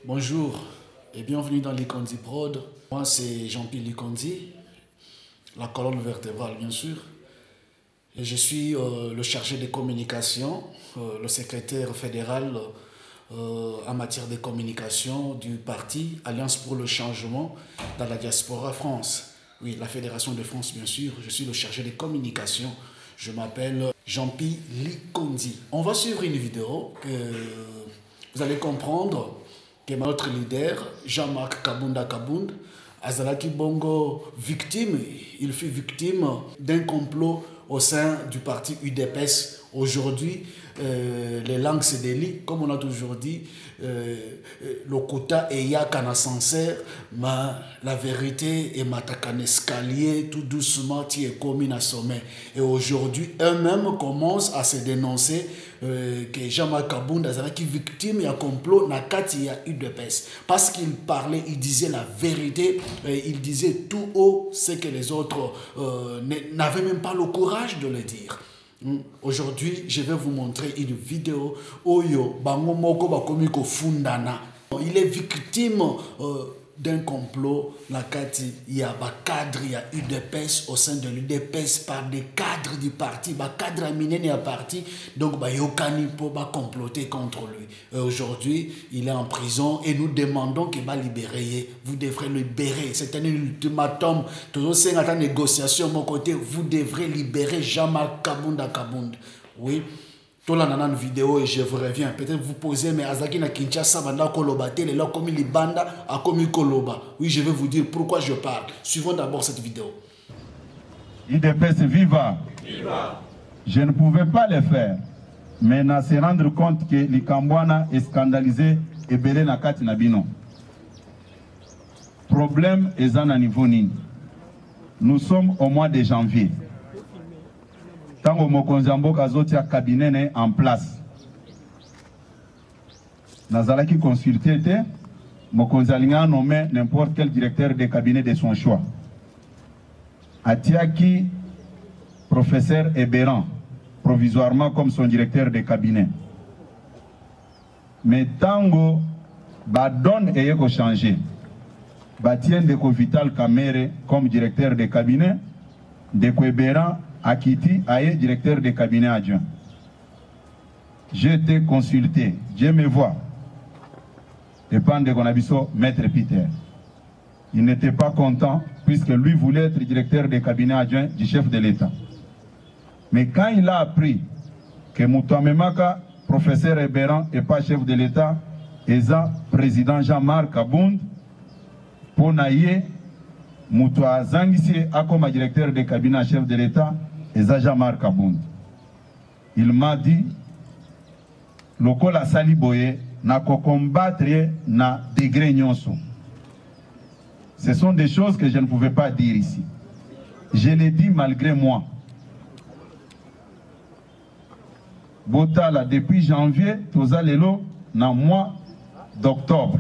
Bonjour et bienvenue dans Likondi Prod. Moi c'est Jean-Pierre Likondi, la colonne vertébrale bien sûr. Et je suis le chargé des communications, le secrétaire fédéral en matière de communication du parti Alliance pour le changement dans la diaspora France. Oui, la Fédération de France bien sûr. Je suis le chargé des communications. Je m'appelle Jean-Pierre Likondi. On va suivre une vidéo que vous allez comprendre que notre leader, Jean-Marc Kabunda Kabound, Azalaki Bongo, victime, il fut victime d'un complot au sein du parti UDPS. Aujourd'hui, les langues se délient, comme on a toujours dit, le quota est yakana sincère, mais la vérité est matakan escalier, tout doucement, tu es commis à sommet. Et aujourd'hui, eux-mêmes commencent à se dénoncer que Jean-Marc Kabounda est victime d'un complot na kati ya UDPS. Parce qu'il parlait, il disait la vérité, il disait tout haut ce que les autres n'avaient même pas le courage de le dire. Aujourd'hui, je vais vous montrer une vidéo Oyo Bango Moko Bakomiko Fundana. Il est victime d'un complot. Il y a des cadres, il y a UDPS au sein de l'UDPS par des cadres du parti, des cadres aminés du parti. Donc, il y a comploter contre lui. Aujourd'hui, il est en prison et nous demandons qu'il va libérer. Vous devrez le libérer. C'est un ultimatum. Toujours c'est une négociation de mon côté. Vous devrez libérer Jean-Marc Kabunda Kabound. Oui. Tout là dans une vidéo et je vous reviens. Peut-être vous posez, mais Azaki na Kinshasa, banda koloba, télé là comme les banda a comme koloba. Oui, je vais vous dire pourquoi je parle. Suivons d'abord cette vidéo. UDPS viva. Viva. Je ne pouvais pas le faire, mais na se rendre compte que les Kambwana est scandalisé et belé na kati na bino. Problème est à niveau nini. Nous sommes au mois de janvier. Tango mokonzi mboka azotia cabinet en place. Nazalaki consulté te mokonzi alinga nommé n'importe quel directeur de cabinet de son choix. Atiaki professeur Eberan provisoirement comme son directeur de cabinet. Mais tango ba donne ayeko changer. Batien de Vital Kamere comme directeur de cabinet, de Eberan Akiti Aye, directeur de cabinet adjoint. J'ai été consulté, Dieu me voit. Dépend de Gonabiso, Maître Peter. Il n'était pas content puisque lui voulait être directeur de cabinet adjoint du chef de l'État. Mais quand il a appris que Moutouamemaka, professeur Eberan, n'est pas chef de l'État, et président Jean-Marc Kabound, pour naïe, Moutoua Zangisi a comme directeur de cabinet chef de l'État, et Jean-Marc Kabound. Il m'a dit, Lokola Saliboye n'a qu'à combattre na degré nyonso. Ce sont des choses que je ne pouvais pas dire ici. Je l'ai dit malgré moi. Botala, depuis janvier, Tozalelo, dans le mois d'octobre.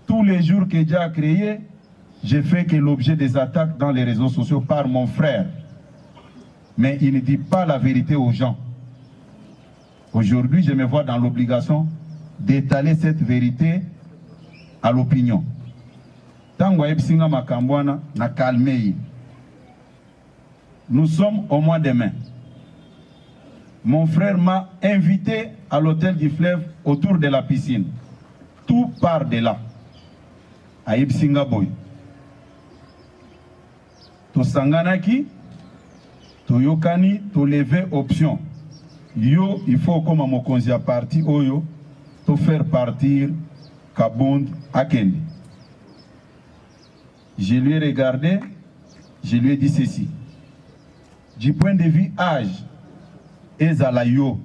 Tous les jours que Dieu a créé, j'ai fait que l'objet des attaques dans les réseaux sociaux par mon frère. Mais il ne dit pas la vérité aux gens. Aujourd'hui, je me vois dans l'obligation d'étaler cette vérité à l'opinion. Tango Epsinga Makambwana na calmé. Nous sommes au mois de mai. Mon frère m'a invité à l'hôtel du fleuve autour de la piscine. Tout part de là. À Epsinga Boy. Tosanganaki. Toyokani, to lever option. Yo, il faut comme à mokonzi à parti, oyo, to faire partir Kabound Akendi. Je lui ai regardé, je lui ai dit ceci. Du point de vue âge, Ezala yo,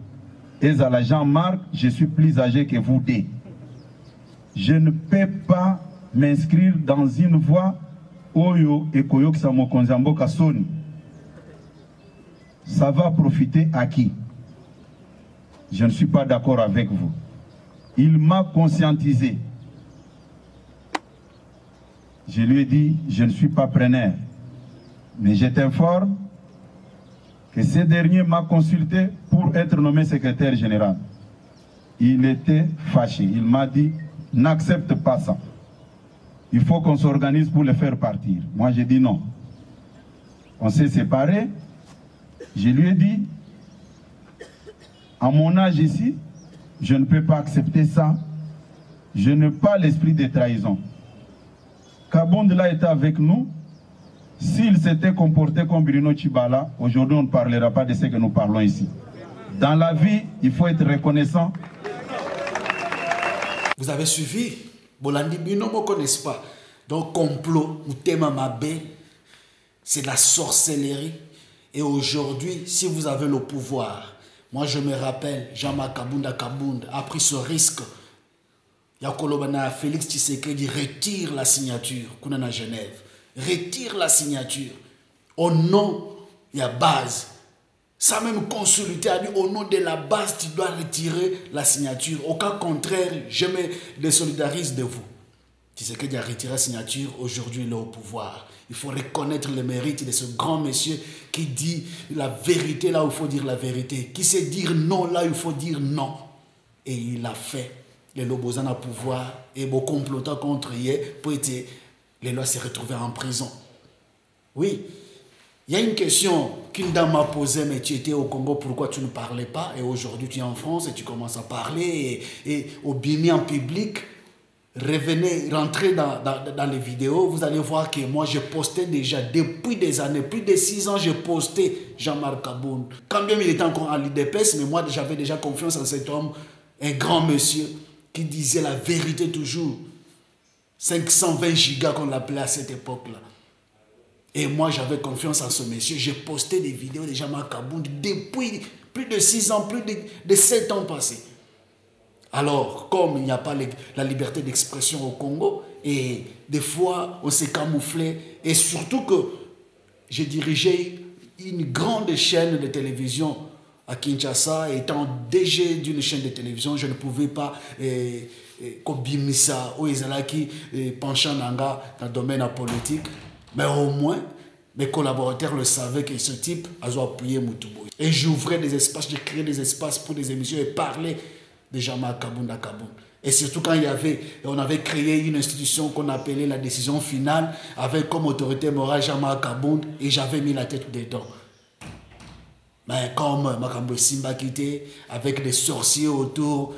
Ezala Jean-Marc, je suis plus âgé que vous deux. Je ne peux pas m'inscrire dans une voie oyo et koyo kisa mokonzi amboka soni. Ça va profiter à qui? Je ne suis pas d'accord avec vous. Il m'a conscientisé. Je lui ai dit, je ne suis pas preneur. Mais je t'informe que ce dernier m'a consulté pour être nommé secrétaire général. Il était fâché. Il m'a dit, n'accepte pas ça. Il faut qu'on s'organise pour le faire partir. Moi, j'ai dit non. On s'est séparés. Je lui ai dit, à mon âge ici, je ne peux pas accepter ça. Je n'ai pas l'esprit de trahison. Kabound là était avec nous. S'il s'était comporté comme Bruno Tshibala, aujourd'hui on ne parlera pas de ce que nous parlons ici. Dans la vie, il faut être reconnaissant. Vous avez suivi? Bolandi Bino ne me connaissent pas. Donc complot, ou Tema Mabé, c'est de la sorcellerie. Et aujourd'hui, si vous avez le pouvoir, moi je me rappelle, Jean-Marc Kabound a pris ce risque. Yakolobana Félix Tshisekedi retire la signature qu'on a à Genève. Retire la signature. Au nom, il y a base. Ça même consulté a dit au nom de la base, tu dois retirer la signature. Au cas contraire, je me désolidarise de vous. Tshisekedi a retiré la signature, aujourd'hui il est au pouvoir. Il faut reconnaître le mérite de ce grand monsieur qui dit la vérité là où il faut dire la vérité. Qui sait dire non là où il faut dire non. Et il l'a fait. Les Lobozans à pouvoir et beau complotant contre hier pour être les lois s'est retrouvées en prison. Oui, il y a une question qu'une dame m'a posée, mais tu étais au Congo, pourquoi tu ne parlais pas? Et aujourd'hui tu es en France et tu commences à parler et au bimi en public. Revenez, rentrez dans les vidéos, vous allez voir que moi je postais déjà depuis des années, plus de 6 ans, je postais Jean-Marc Kabound. Quand bien il était encore en l'IDPS, mais moi j'avais déjà confiance en cet homme, un grand monsieur qui disait la vérité toujours. 520 gigas qu'on l'appelait à cette époque-là. Et moi j'avais confiance en ce monsieur, j'ai posté des vidéos de Jean-Marc Kabound depuis plus de 6 ans, plus de 7 ans passés. Alors, comme il n'y a pas la liberté d'expression au Congo, et des fois, on s'est camouflé, et surtout que j'ai dirigé une grande chaîne de télévision à Kinshasa, étant DG d'une chaîne de télévision, je ne pouvais pas kobimisa ou ezalaki penchant nanga dans le domaine politique, mais au moins, mes collaborateurs le savaient que ce type a appuyé Moutouboui. Et j'ouvrais des espaces, j'ai créé des espaces pour des émissions et parler de Jean-Marc Kabound à Kabound. Et surtout quand on avait créé une institution qu'on appelait la décision finale, avec comme autorité morale Jean-Marc Kabound, et j'avais mis la tête dedans. Mais comme Makambo Simba quitté, avec des sorciers autour,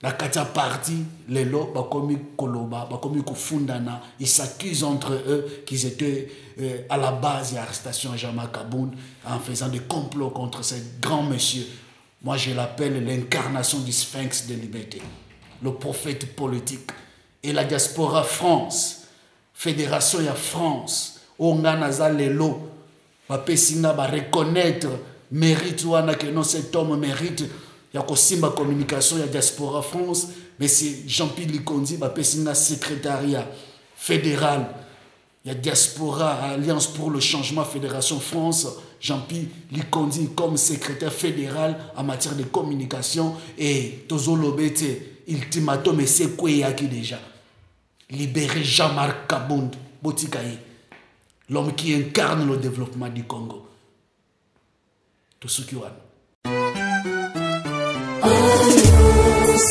la Katia partie, les lots, Bakomi Koloba, Bakomi Kofundana, ils s'accusent entre eux qu'ils étaient à la base de l'arrestation de Jean-Marc Kabound en faisant des complots contre ce grand monsieur. Moi, je l'appelle l'incarnation du sphinx de liberté, le prophète politique. Et la diaspora France, Fédération ya France, Onganaza Lelo, Papesinga va reconnaître mérite wana que non cet homme mérite. Il y a Kosimba Communication, il y a Diaspora France, mais c'est Jean-Pierre Likondi, Papesinga secrétariat fédéral. Il y a Diaspora, Alliance pour le changement, Fédération France, Jean-Pierre Likondi comme secrétaire fédéral en matière de communication et Tozo Lobete, ultimatum et c'est quoi qui déjà. Libérer Jean-Marc Kabound, Botikaye, l'homme qui incarne le développement du Congo. Tout ce qui va.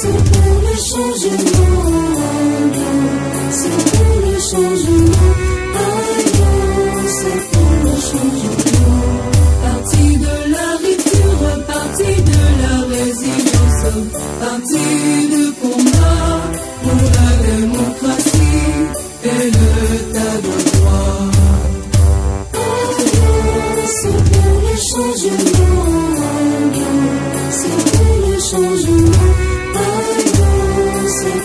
C'est pour le changement, c'est pour le changement, c'est pour le changement. Parti de la rupture, parti de la résilience, parti de combat pour la démocratie et l'état de droit. C'est pour le changement, c'est pour le changement, c'est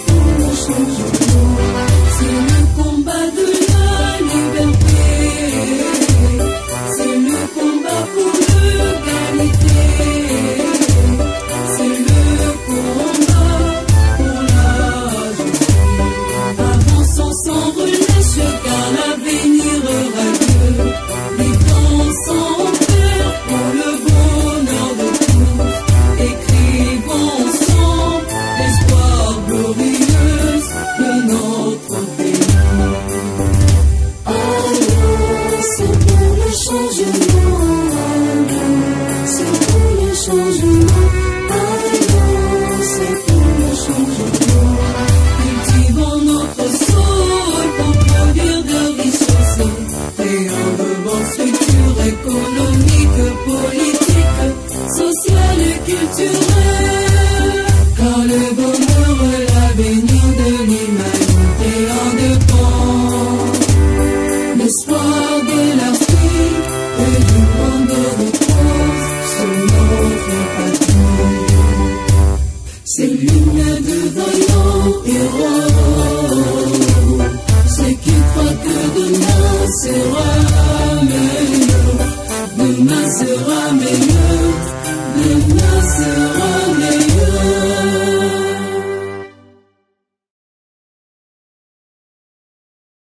sera